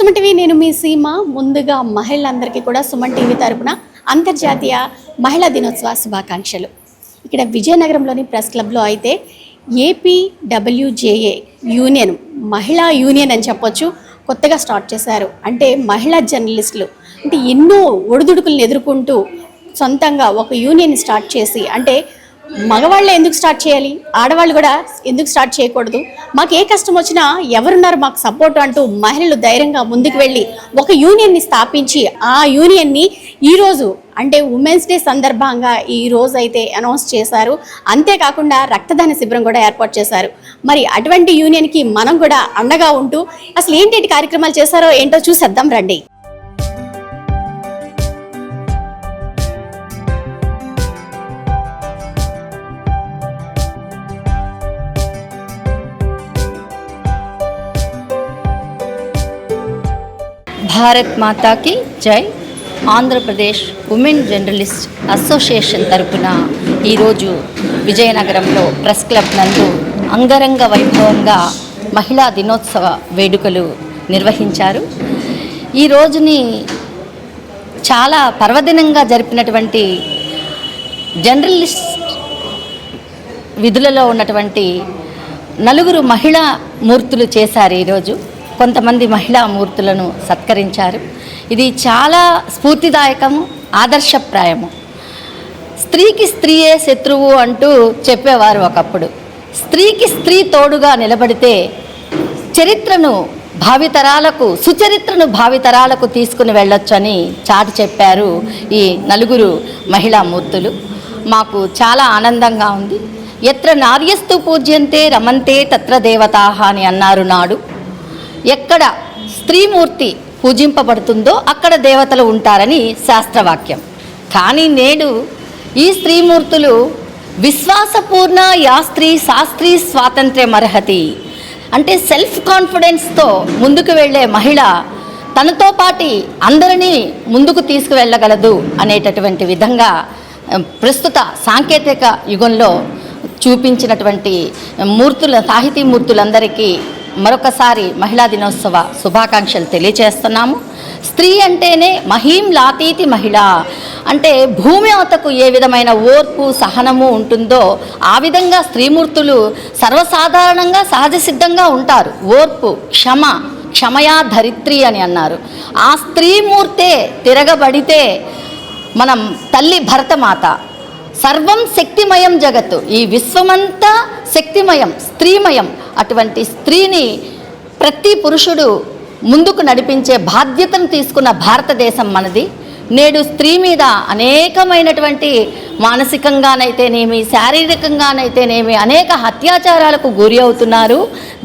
Suman TV, నేను మీ సీమ. ముందుగా మహిళలందరికీ కూడా సుమన్ టీవీ తరపున అంతర్జాతీయ మహిళా దినోత్సవ శుభాకాంక్షలు. ఇక్కడ విజయనగరంలోని ప్రెస్ క్లబ్లో అయితే ఏపీడబ్ల్యూజేఏ యూనియన్, మహిళా యూనియన్ అని చెప్పొచ్చు, కొత్తగా స్టార్ట్ చేశారు. అంటే మహిళా జర్నలిస్టులు అంటే ఎన్నో ఒడిదుడుకులను ఎదుర్కొంటూ సొంతంగా ఒక యూనియన్ స్టార్ట్ చేసి, అంటే మగవాళ్ళే ఎందుకు స్టార్ట్ చేయాలి, ఆడవాళ్ళు కూడా ఎందుకు స్టార్ట్ చేయకూడదు, మాకు ఏ కష్టం వచ్చినా ఎవరున్నారు మాకు సపోర్ట్ అంటూ మహిళలు ధైర్యంగా ముందుకు వెళ్ళి ఒక యూనియన్ని స్థాపించి ఆ యూనియన్ని ఈరోజు అంటే ఉమెన్స్ డే సందర్భంగా ఈ రోజు అయితే అనౌన్స్ చేశారు. అంతేకాకుండా రక్తదాన శిబిరం కూడా ఏర్పాటు చేశారు. మరి అటువంటి యూనియన్కి మనం కూడా అండగా ఉంటూ అసలు ఏంటి కార్యక్రమాలు చేశారో ఏంటో చూసేద్దాం రండి. భారత్ మాతాకి జై. ఆంధ్రప్రదేశ్ ఉమెన్ జర్నలిస్ట్ అసోసియేషన్ తరపున ఈరోజు విజయనగరంలో ప్రెస్ క్లబ్ నందు అంగరంగ వైభవంగా మహిళా దినోత్సవ వేడుకలు నిర్వహించారు. ఈ రోజుని చాలా పర్వదినంగా జరిపినటువంటి జర్నలిస్ట్ విధులలో ఉన్నటువంటి నలుగురు మహిళా మూర్తులు చేశారు. ఈరోజు కొంతమంది మహిళా మూర్తులను సత్కరించారు. ఇది చాలా స్ఫూర్తిదాయకము, ఆదర్శప్రాయము. స్త్రీకి స్త్రీయే శత్రువు అంటూ చెప్పేవారు ఒకప్పుడు. స్త్రీకి స్త్రీ తోడుగా నిలబడితే చరిత్రను భావితరాలకు, సుచరిత్రను భావితరాలకు తీసుకుని వెళ్ళొచ్చని చాటి చెప్పారు ఈ నలుగురు మహిళా మూర్తులు. మాకు చాలా ఆనందంగా ఉంది. ఎత్ర నార్యస్తు పూజ్యంతే రమంతే తత్ర దేవతాహ అని అన్నారు నాడు. ఎక్కడ స్త్రీమూర్తి పూజింపబడుతుందో అక్కడ దేవతలు ఉంటారని శాస్త్రవాక్యం. కానీ నేడు ఈ స్త్రీమూర్తులు విశ్వాసపూర్ణ యా స్త్రీ శాస్త్రీ స్వాతంత్ర్యమర్హతి అంటే సెల్ఫ్ కాన్ఫిడెన్స్తో ముందుకు వెళ్ళే మహిళ తనతో పాటి అందరినీ ముందుకు తీసుకువెళ్ళగలదు అనేటటువంటి విధంగా ప్రస్తుత సాంకేతిక యుగంలో చూపించినటువంటి సాహితీ మూర్తులందరికీ మరొకసారి మహిళా దినోత్సవ శుభాకాంక్షలు తెలియజేస్తున్నాము. స్త్రీ అంటేనే మహీం లాతీతి మహిళ అంటే భూమి అవతకు ఏ విధమైన ఓర్పు సహనము ఉంటుందో ఆ విధంగా స్త్రీమూర్తులు సర్వసాధారణంగా సహజ సిద్ధంగా ఉంటారు. ఓర్పు, క్షమయా ధరిత్రి అని అన్నారు. ఆ స్త్రీమూర్తే తిరగబడితే మనం తల్లి భరతమాత. సర్వం శక్తిమయం జగత్తు, ఈ విశ్వమంతా శక్తిమయం, స్త్రీమయం. అటువంటి స్త్రీని ప్రతి పురుషుడు ముందుకు నడిపించే బాధ్యతను తీసుకున్న భారతదేశం మనది. నేడు స్త్రీ మీద అనేకమైనటువంటి మానసికంగానైతేనేమి, శారీరకంగానైతేనేమి అనేక అత్యాచారాలకు గురి అవుతున్నారు.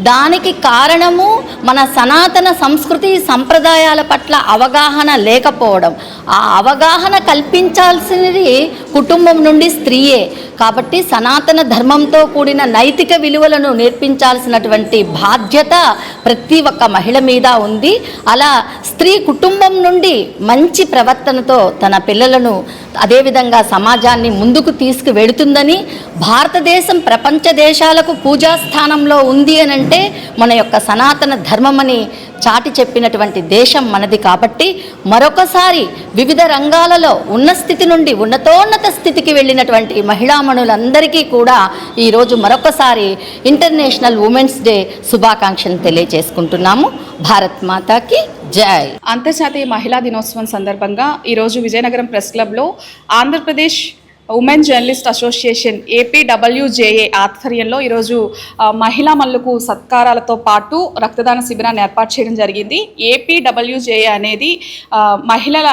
దానికి కారణము మన సనాతన సంస్కృతి సంప్రదాయాల పట్ల అవగాహన లేకపోవడం. ఆ అవగాహన కల్పించాల్సినది కుటుంబం నుండి స్త్రీయే. కాబట్టి సనాతన ధర్మంతో కూడిన నైతిక విలువలను నేర్పించాల్సినటువంటి బాధ్యత ప్రతి ఒక్క మహిళ మీద ఉంది. అలా స్త్రీ కుటుంబం నుండి మంచి ప్రవర్తనతో తన పిల్లలను అదేవిధంగా సమాజాన్ని ముందుకు తీసుకువెడుతుందని, భారతదేశం ప్రపంచ దేశాలకు పూజాస్థానంలో ఉంది అనంటే మన యొక్క సనాతన ధర్మమని చాటి చెప్పినటువంటి దేశం మనది. కాబట్టి మరొకసారి వివిధ రంగాలలో ఉన్న స్థితి నుండి ఉన్నతోన్నత స్థితికి వెళ్ళినటువంటి మహిళామణులందరికీ కూడా ఈరోజు మరొకసారి ఇంటర్నేషనల్ ఉమెన్స్ డే శుభాకాంక్షలు తెలియజేసుకుంటున్నాము. భారత్ మాతాకి జై. అంతర్జాతీయ మహిళా దినోత్సవం సందర్భంగా ఈరోజు విజయనగరం ప్రెస్ క్లబ్లో ఆంధ్రప్రదేశ్ ఉమెన్ జర్నలిస్ట్ అసోసియేషన్ ఏపీడబ్ల్యూజేఏ ఆధ్వర్యంలో ఈరోజు మహిళా మల్లుకు సత్కారాలతో పాటు రక్తదాన శిబిరాన్ని ఏర్పాటు చేయడం జరిగింది. ఏపీడబ్ల్యూజేఏ అనేది మహిళల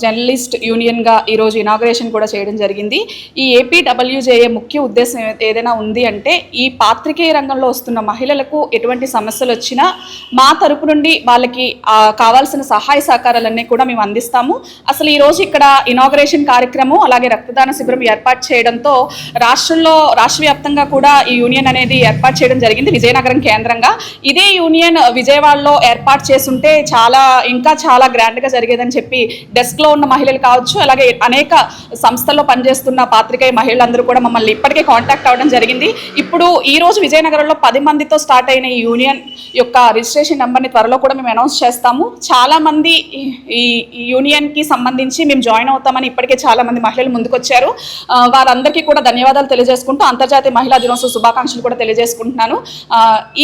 జర్నలిస్ట్ యూనియన్గా ఈరోజు ఇనాగ్రేషన్ కూడా చేయడం జరిగింది. ఈ ఏపీడబ్ల్యూజేఏ ముఖ్య ఉద్దేశం ఏదైనా ఉంది అంటే ఈ పాత్రికేయ రంగంలో వస్తున్న మహిళలకు ఎటువంటి సమస్యలు వచ్చినా మా తరపు నుండి వాళ్ళకి కావాల్సిన సహాయ సహకారాలన్నీ కూడా మేము అందిస్తాము. అసలు ఈరోజు ఇక్కడ ఇనాగ్రేషన్ కార్యక్రమం అలాగే రక్తదాన శిబిరం ఏర్పాటు చేయడంతో రాష్ట్ర వ్యాప్తంగా కూడా ఈ యూనియన్ అనేది ఏర్పాటు చేయడం జరిగింది విజయనగరం కేంద్రంగా. ఇదే యూనియన్ విజయవాడలో ఏర్పాటు చేసుంటే ఇంకా చాలా గ్రాండ్గా జరిగేదని చెప్పి డెస్క్లో ఉన్న మహిళలు కావచ్చు, అలాగే అనేక సంస్థల్లో పనిచేస్తున్న పాత్రికేయ మహిళలందరూ కూడా మమ్మల్ని ఇప్పటికే కాంటాక్ట్ అవ్వడం జరిగింది. ఇప్పుడు ఈ రోజు విజయనగరంలో 10 మందితో స్టార్ట్ అయిన ఈ యూనియన్ యొక్క రిజిస్ట్రేషన్ నెంబర్ని త్వరలో కూడా మేము అనౌన్స్ చేస్తాము. చాలామంది ఈ యూనియన్కి సంబంధించి మేము జాయిన్ అవుతామని ఇప్పటికే చాలామంది మహిళలు ముందుకొచ్చారు. వారందరికీ కూడా ధన్యవాదాలు తెలియజేసుకుంటూ అంతర్జాతీయ మహిళా దినోత్సవ శుభాకాంక్షలు కూడా తెలియజేసుకుంటున్నాను.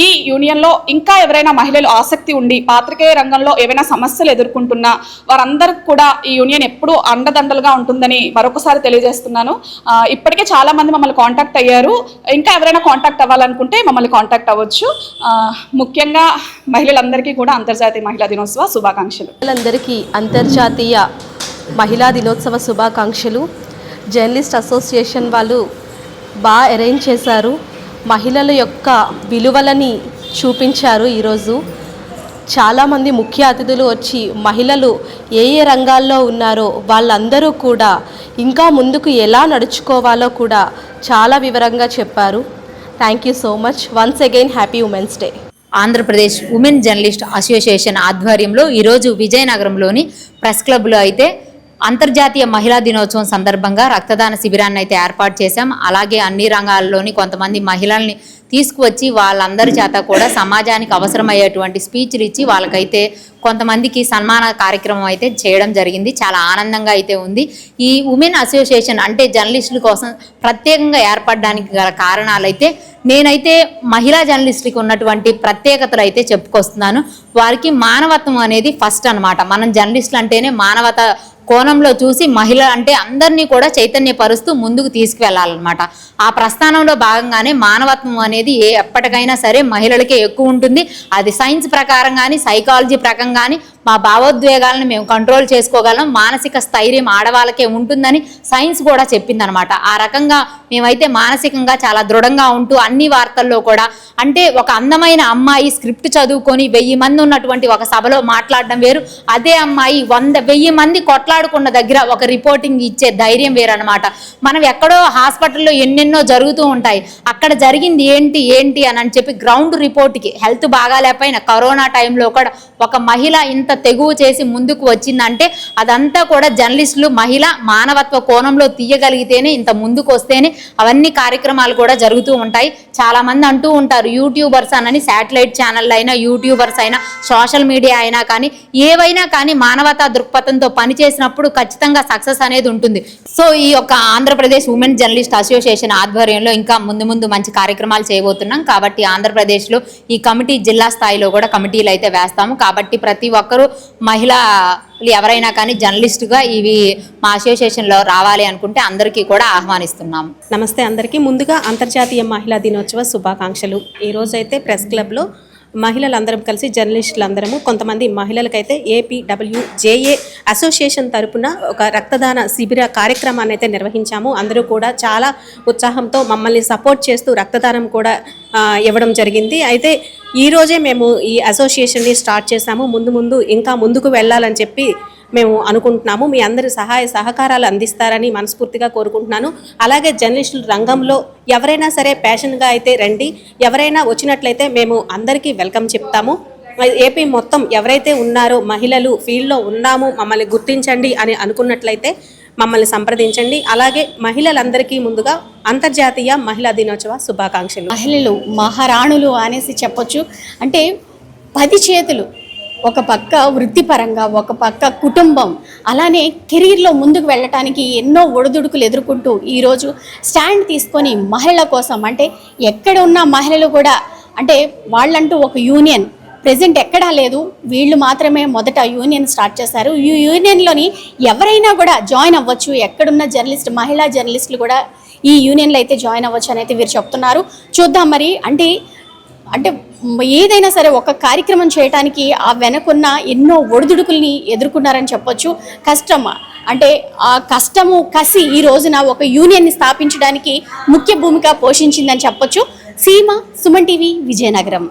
ఈ యూనియన్లో ఇంకా ఎవరైనా మహిళలు ఆసక్తి ఉండి పాత్రికేయ రంగంలో ఏవైనా సమస్యలు ఎదుర్కొంటున్నా వారందరికి కూడా ఈ యూనియన్ ఎప్పుడూ అండదండలుగా ఉంటుందని మరొకసారి తెలియజేస్తున్నాను. ఇప్పటికే చాలామంది మమ్మల్ని కాంటాక్ట్ అయ్యారు. ఇంకా ఎవరైనా కాంటాక్ట్ అవ్వాలనుకుంటే మమ్మల్ని కాంటాక్ట్ అవ్వచ్చు. ముఖ్యంగా మహిళలందరికీ కూడా అంతర్జాతీయ మహిళా దినోత్సవ శుభాకాంక్షలు. మహిళలందరికీ అంతర్జాతీయ మహిళా దినోత్సవ శుభాకాంక్షలు. జర్నలిస్ట్ అసోసియేషన్ వాళ్ళు బాగా అరేంజ్ చేశారు. మహిళల యొక్క విలువలని చూపించారు. ఈరోజు చాలామంది ముఖ్య అతిథులు వచ్చి మహిళలు ఏ ఏ రంగాల్లో ఉన్నారో వాళ్ళందరూ కూడా ఇంకా ముందుకు ఎలా నడుచుకోవాలో కూడా చాలా వివరంగా చెప్పారు. Thank you so much. Once again happy women's day. Andhra Pradesh women journalist association ఆధ్వర్యంలో ఈరోజు విజయనగరంలోని ప్రెస్ క్లబ్లో అయితే అంతర్జాతీయ మహిళా దినోత్సవం సందర్భంగా రక్తదాన శిబిరాన్ని అయితే ఏర్పాటు చేశాం. అలాగే అన్ని రంగాల్లోని కొంతమంది మహిళల్ని తీసుకువచ్చి వాళ్ళందరి చేత కూడా సమాజానికి అవసరమయ్యేటువంటి స్పీచ్లు ఇచ్చి వాళ్ళకైతే కొంతమందికి సన్మాన కార్యక్రమం అయితే చేయడం జరిగింది. చాలా ఆనందంగా అయితే ఉంది. ఈ ఉమెన్ అసోసియేషన్ అంటే జర్నలిస్టుల కోసం ప్రత్యేకంగా ఏర్పడడానికి గల కారణాలైతే నేనైతే మహిళా జర్నలిస్టులకి ఉన్నటువంటి ప్రత్యేకతలు అయితే చెప్పుకొస్తున్నాను. వారికి మానవత్వం అనేది ఫస్ట్ అన్నమాట. మనం జర్నలిస్టులు అంటేనే మానవత కోణంలో చూసి మహిళ అంటే అందరినీ కూడా చైతన్యపరుస్తూ ముందుకు తీసుకువెళ్ళాలన్నమాట. ఆ ప్రస్థానంలో భాగంగానే మానవత్వం అనేది ఎప్పటికైనా సరే మహిళలకే ఎక్కువ ఉంటుంది. అది సైన్స్ ప్రకారం కానీ సైకాలజీ ప్రకారం కానీ మా భావోద్వేగాలను మేము కంట్రోల్ చేసుకోగలం, మానసిక స్థైర్యం ఆడవాళ్ళకే ఉంటుందని సైన్స్ కూడా చెప్పిందనమాట. ఆ రకంగా మేమైతే మానసికంగా చాలా దృఢంగా ఉంటూ అన్ని వార్తల్లో కూడా అంటే ఒక అందమైన అమ్మాయి స్క్రిప్ట్ చదువుకొని 1000 మంది ఉన్నటువంటి ఒక సభలో మాట్లాడడం వేరు, అదే అమ్మాయి 1000 మంది కొట్లాడుకున్న దగ్గర ఒక రిపోర్టింగ్ ఇచ్చే ధైర్యం వేరనమాట. మనం ఎక్కడో హాస్పిటల్లో ఎన్నెన్నో జరుగుతూ ఉంటాయి, అక్కడ జరిగింది ఏంటి అని చెప్పి గ్రౌండ్ రిపోర్ట్కి హెల్త్ బాగాలేకపోయినా కరోనా టైంలో కూడా ఒక మహిళ ఇంత తెగువ చేసి ముందుకు వచ్చిందంటే అదంతా కూడా జర్నలిస్టులు మహిళ మానవత్వ కోణంలో తీయగలిగితేనే, ఇంత ముందుకు వస్తేనే అవన్నీ కార్యక్రమాలు కూడా జరుగుతూ ఉంటాయి. చాలా మంది అంటూ ఉంటారు యూట్యూబర్స్ అని, శాటిలైట్ ఛానల్ అయినా యూట్యూబర్స్ అయినా సోషల్ మీడియా అయినా కానీ ఏవైనా కానీ మానవతా దృక్పథంతో పనిచేసినప్పుడు ఖచ్చితంగా సక్సెస్ అనేది ఉంటుంది. సో ఈ యొక్క ఆంధ్రప్రదేశ్ ఉమెన్ జర్నలిస్ట్ అసోసియేషన్ ఆధ్వర్యంలో ఇంకా ముందు మంచి కార్యక్రమాలు చేయబోతున్నాం. కాబట్టి ఆంధ్రప్రదేశ్లో ఈ కమిటీ జిల్లా స్థాయిలో కూడా కమిటీలు అయితే వేస్తాము. కాబట్టి ప్రతి ఒక్కరూ మహిళలు ఎవరైనా కానీ జర్నలిస్టుగా ఇవి మా అసోసియేషన్లో రావాలి అనుకుంటే అందరికీ కూడా ఆహ్వానిస్తున్నాము. నమస్తే అందరికీ. ముందుగా అంతర్జాతీయ మహిళా దినోత్సవ శుభాకాంక్షలు. ఈరోజైతే ప్రెస్ క్లబ్లో మహిళలందరం కలిసి జర్నలిస్టులందరము కొంతమంది మహిళలకైతే APWJA అసోసియేషన్ తరపున ఒక రక్తదాన శిబిర కార్యక్రమాన్ని అయితే నిర్వహించాము. అందరూ కూడా చాలా ఉత్సాహంతో మమ్మల్ని సపోర్ట్ చేస్తూ రక్తదానం కూడా ఇవ్వడం జరిగింది. అయితే ఈరోజే మేము ఈ అసోసియేషన్ని స్టార్ట్ చేశాము. ముందు ఇంకా ముందుకు వెళ్ళాలని చెప్పి మేము అనుకుంటున్నాము. మీ అందరి సహాయ సహకారాలు అందిస్తారని మనస్ఫూర్తిగా కోరుకుంటున్నాను. అలాగే జర్నలిస్టుల రంగంలో ఎవరైనా సరే ప్యాషన్గా అయితే రండి. ఎవరైనా వచ్చినట్లయితే మేము అందరికీ వెల్కమ్ చెప్తాము. ఏపీ మొత్తం ఎవరైతే ఉన్నారో మహిళలు ఫీల్డ్లో ఉన్నాము మమ్మల్ని గుర్తించండి అని అనుకున్నట్లయితే మమ్మల్ని సంప్రదించండి. అలాగే మహిళలందరికీ ముందుగా అంతర్జాతీయ మహిళా దినోత్సవ శుభాకాంక్షలు. మహిళలు మహారాణులు అనేసి చెప్పొచ్చు. అంటే 10 చేతులు, ఒక పక్క వృత్తిపరంగా, ఒక పక్క కుటుంబం, అలానే కెరీర్లో ముందుకు వెళ్ళటానికి ఎన్నో ఒడిదుడుకులు ఎదుర్కొంటూ ఈరోజు స్టాండ్ తీసుకొని మహిళల కోసం అంటే ఎక్కడ ఉన్న మహిళలు కూడా అంటే వాళ్ళంటూ ఒక యూనియన్ ప్రెజెంట్ ఎక్కడా లేదు, వీళ్ళు మాత్రమే మొదట యూనియన్ స్టార్ట్ చేశారు. ఈ యూనియన్లోని ఎవరైనా కూడా జాయిన్ అవ్వచ్చు. ఎక్కడున్న జర్నలిస్ట్ మహిళా జర్నలిస్టులు కూడా ఈ యూనియన్లో అయితే జాయిన్ అవ్వచ్చు అని అయితే వీరు చెప్తున్నారు. చూద్దాం మరి. అంటే ఏదైనా సరే ఒక కార్యక్రమం చేయడానికి ఆ వెనకున్న ఎన్నో ఒడిదుడుకుల్ని ఎదుర్కొన్నారని చెప్పొచ్చు. కష్టం అంటే ఆ కష్టము కసి ఈ రోజున ఒక యూనియన్ని స్థాపించడానికి ముఖ్య భూమిక పోషించిందని చెప్పొచ్చు. సీమ, సుమన్ టీవీ, విజయనగరం.